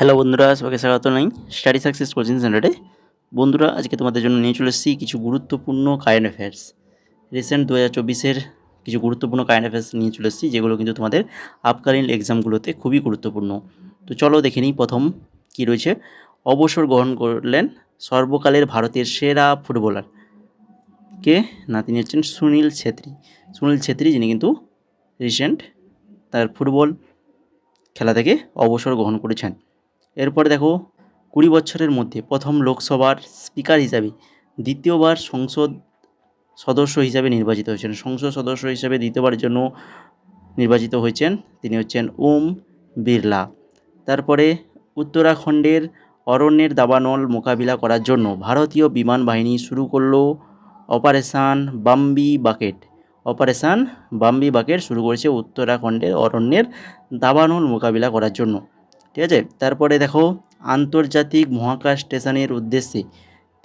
Hello বন্ধুরা, সবাইকে স্বাগত জানাই স্টাডি সাকসেস কোচিং সেন্টারে। বন্ধুরা, আজকে তোমাদের জন্য নিয়ে চলে এসেছি কিছু গুরুত্বপূর্ণ কারেন্ট অ্যাফেয়ার্স। রিসেন্ট 2024-এর কিছু গুরুত্বপূর্ণ কারেন্ট অ্যাফেয়ার্স নিয়ে চলে এসেছি, যেগুলো কিন্তু তোমাদের আপকামিং এক্সামগুলোতে খুবই গুরুত্বপূর্ণ। তো চলো দেখে নিই প্রথম কী রয়েছে। অবসর গ্রহণ করলেন সর্বকালের ভারতের সেরা ফুটবলার কে? না, তিনি হচ্ছেন সুনীল ছেত্রী। সুনীল ছেত্রী, যিনি কিন্তু রিসেন্ট তার ফুটবল খেলা থেকে অবসর গ্রহণ করেছেন। এরপরে দেখো, 20 বছরের মধ্যে প্রথম লোকসভার স্পিকার হিসাবে দ্বিতীয়বার সংসদ সদস্য হিসাবে নির্বাচিত হয়েছেন। সংসদ সদস্য হিসাবে দ্বিতীয়বারের জন্য নির্বাচিত হয়েছেন, তিনি হচ্ছেন ওম বিড়লা। তারপরে উত্তরাখণ্ডের অরণ্যের দাবানল মোকাবিলা করার জন্য ভারতীয় বিমান বাহিনী শুরু করলো operation Bambi bucket. Operation Bambi bucket শুরু করেছে উত্তরাখণ্ডের অরণ্যের দাবানল মোকাবিলা করার জন্য। ঠিক আছে। তারপরে দেখো, আন্তর্জাতিক মহাকাশ স্টেশনের উদ্দেশ্যে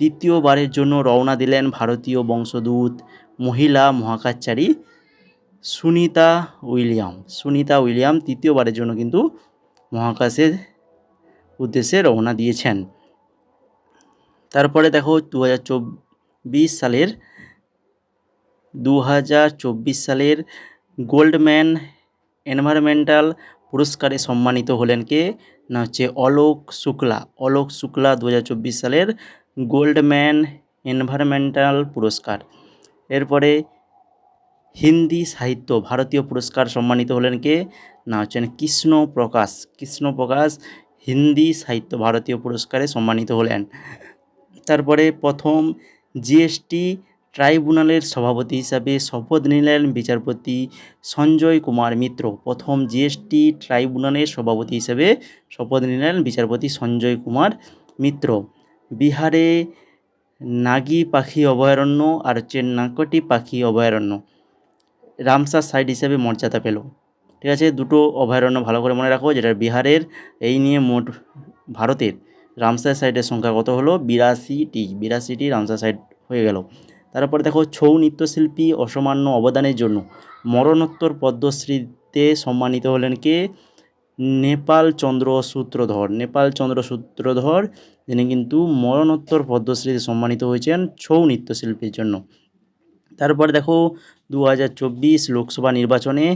তৃতীয়বারের জন্য রওনা দিলেন ভারতীয় বংশোদ্ভূত মহিলা মহাকাশচারী সুনিতা উইলিয়াম। সুনিতা উইলিয়াম তৃতীয়বারের জন্য কিন্তু মহাকাশের উদ্দেশ্যে রওনা দিয়েছেন। তারপরে দেখো, 2024 সালের গোল্ডম্যান এনভায়রনমেন্টাল পুরস্কারে সম্মানিত হলেন কে? না, হচ্ছে অলোক শুক্লা। অলোক শুক্লা 2024 সালের গোল্ডম্যান এনভায়রনমেন্টাল পুরস্কার। এরপরে হিন্দি সাহিত্য ভারতীয় পুরস্কার সম্মানিত হলেন কে? না, হচ্ছেন কৃষ্ণ প্রকাশ। কৃষ্ণ প্রকাশ হিন্দি সাহিত্য ভারতীয় পুরস্কারে সম্মানিত হলেন। তারপরে প্রথম জিএসটি ট্রাইব্যুনালের সভাপতি হিসাবে শপথ নিলেন বিচারপতি সঞ্জয় কুমার মিত্র। প্রথম জিএসটি ট্রাইব্যুনালের সভাপতি হিসেবে শপথ নিলেন বিচারপতি সঞ্জয় কুমার মিত্র। বিহারে নাগি পাখি অভয়ারণ্য আর হচ্ছে নাকটি পাখি অভয়ারণ্য রামসার সাইট হিসেবে মর্যাদা পেল। ঠিক আছে, দুটো অভয়ারণ্য ভালো করে মনে রাখো, যেটা বিহারের। এই নিয়ে মোট ভারতের রামসার সাইটের সংখ্যা কত হলো? 82টি রামসার সাইট হয়ে গেল। তারপরে দেখো, ছৌ নৃত্যশিল্পী অসামান্য অবদানের জন্য মরণোত্তর পদ্মশ্রীতে সম্মানিত হলেন কে? নেপাল চন্দ্র সূত্রধর। নেপাল চন্দ্র সূত্রধর, যিনি কিন্তু মরণোত্তর পদ্মশ্রীতে সম্মানিত হয়েছেন ছৌ নৃত্যশিল্পীর জন্য। তারপরে দেখো, 2024 লোকসভা নির্বাচনে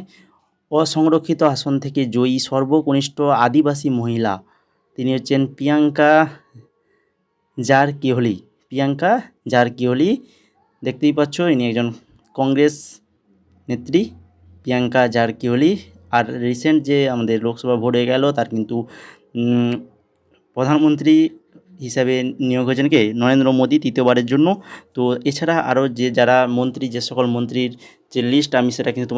অসংরক্ষিত আসন থেকে জয়ী সর্বকনিষ্ঠ আদিবাসী মহিলা, তিনি হচ্ছেন প্রিয়াঙ্কা জারকিহোলি। প্রিয়াঙ্কা জারকিহোলি, দেখতেই পাচ্ছ, ইনি একজন কংগ্রেস নেত্রী প্রিয়াঙ্কা জারকিহোলি। আর রিসেন্ট যে আমাদের লোকসভা ভোট হয়ে গেল, তার কিন্তু প্রধানমন্ত্রী হিসাবে নিয়োগ হয়েছেন কে? নরেন্দ্র মোদী, তৃতীয়বারের জন্য। তো এছাড়া আরও যারা মন্ত্রী, যে সকল মন্ত্রীর যে লিস্ট, আমি সেটা কিন্তু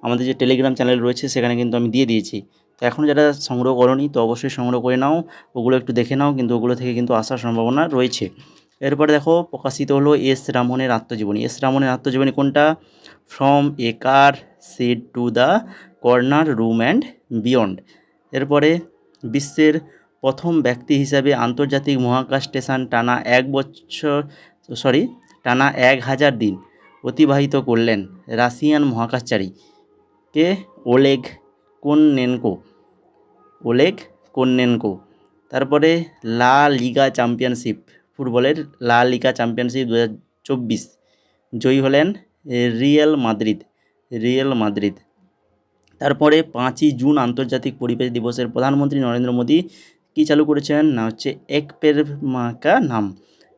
আমাদের যে টেলিগ্রাম চ্যানেল রয়েছে সেখানে কিন্তু আমি দিয়ে দিয়েছি। তো এখন যারা সংগ্রহ করোনি, তো অবশ্যই সংগ্রহ করে নাও, ওগুলো একটু দেখে নাও, কিন্তু ওগুলো থেকে কিন্তু আসার সম্ভাবনা রয়েছে। এরপরে দেখো, প্রকাশিত হলো এস রামনের আত্মজীবনী। এস রামনের আত্মজীবনী কোনটা? From a car seat to the corner room and beyond. এরপরে বিশ্বের প্রথম ব্যক্তি হিসাবে আন্তর্জাতিক মহাকাশ স্টেশন টানা 1000 দিন অতিবাহিত করলেন রাশিয়ান মহাকাশচারী কে? ওলেগ কোননেনকো। ওলেগ কোননেনকো। তারপরে লা লিগা চ্যাম্পিয়নশিপ, ফুটবলের লা লিগা চ্যাম্পিয়নশিপ 2024 জয়ী হলেন রিয়েল মাদ্রিদ। তারপরে 5ই জুন আন্তর্জাতিক পরিবেশ দিবসের প্রধানমন্ত্রী নরেন্দ্র মোদী কী চালু করেছেন? না, হচ্ছে এক পেড় মা কা নাম।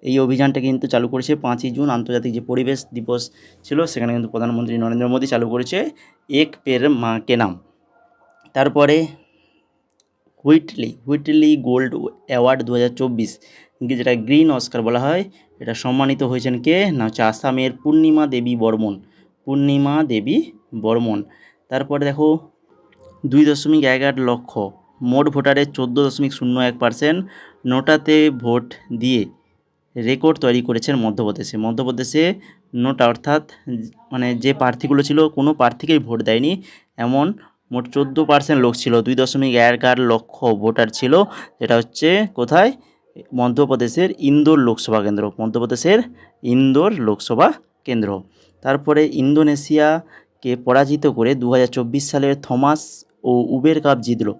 এই অভিযানটা কিন্তু চালু করেছে 5ই জুন আন্তর্জাতিক যে পরিবেশ দিবস ছিল, সেখানে কিন্তু প্রধানমন্ত্রী নরেন্দ্র মোদী চালু করেছে এক পেড় মা কে নাম। তারপরে হুইটলি গোল্ড অ্যাওয়ার্ড 2024, যেটা গ্রিন অস্কার বলা হয়, এটা সম্মানিত হয়েছেন কে? না, হচ্ছে আসামের পূর্ণিমা দেবী বর্মন। তারপরে দেখো, 2.11 লক্ষ মোট ভোটারের 14.01% নোটাতে ভোট দিয়ে রেকর্ড তৈরি করেছেন মধ্যপ্রদেশে নোটা, অর্থাৎ মানে যে প্রার্থীগুলো ছিল, কোনো প্রার্থীকেই ভোট দেয়নি এমন মোট 14% লোক ছিল। 2.11 লক্ষ ভোটার ছিল, যেটা হচ্ছে কোথায়? মধ্যপ্রদেশের ইন্দোর লোকসভা কেন্দ্র। তারপরে ইন্দোনেশিয়াকে পরাজিত করে 2024 সালের থমাস ও উবের কাপ জিতলো।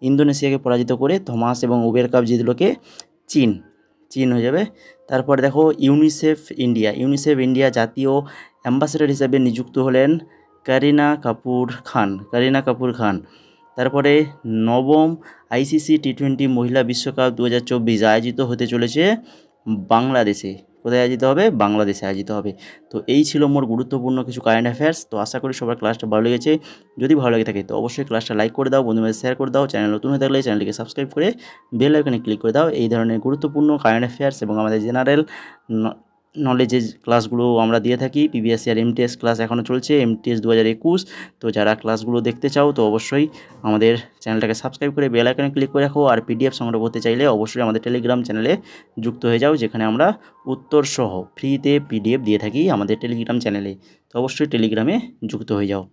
ইন্দোনেশিয়াকে পরাজিত করে থমাস এবং উবের কাপ জিতলো কে? চীন। চীন হয়ে যাবে। তারপরে দেখো ইউনিসেফ ইন্ডিয়া জাতীয় অ্যাম্বাসেডর হিসেবে নিযুক্ত হলেন কারিনা কাপুর খান। তারপরে নবম আইসিসি টি20 মহিলা বিশ্বকাপ 2024 আয়োজিত হতে চলেছে বাংলাদেশে। কোথায় আয়োজিত হবে? বাংলাদেশে আয়োজিত হবে। তো এই ছিল মোর গুরুত্বপূর্ণ কিছু কারেন্ট অ্যাফেয়ার্স। তো আশা করি সবার ক্লাসটা ভালো লেগেছে। যদি ভালো লেগে থাকে তো অবশ্যই ক্লাসটা লাইক করে দাও, বন্ধুদের শেয়ার করে দাও। চ্যানেল নতুন হয়ে থাকলে চ্যানেলটিকে সাবস্ক্রাইব করে বেল আইকনে ক্লিক করে দাও। এই ধরনের গুরুত্বপূর্ণ কারেন্ট অ্যাফেয়ার্স এবং আমাদের জেনারেল নলেজের ক্লাসগুলো আমরা দিয়ে থাকি। প্রিভিয়াস ইয়ার এমটিএস ক্লাস এখনও চলছে, এমটিএস 2021। তো যারা ক্লাসগুলো দেখতে চাও তো অবশ্যই আমাদের চ্যানেলটাকে সাবস্ক্রাইব করে বেল আইকনে ক্লিক করে রাখো। আর পিডিএফ সংগ্রহ করতে চাইলে অবশ্যই আমাদের টেলিগ্রাম চ্যানেলে যুক্ত হয়ে যাও, যেখানে আমরা উত্তরসহ ফ্রিতে পিডিএফ দিয়ে থাকি আমাদের টেলিগ্রাম চ্যানেলে। তো অবশ্যই টেলিগ্রামে যুক্ত হয়ে যাও।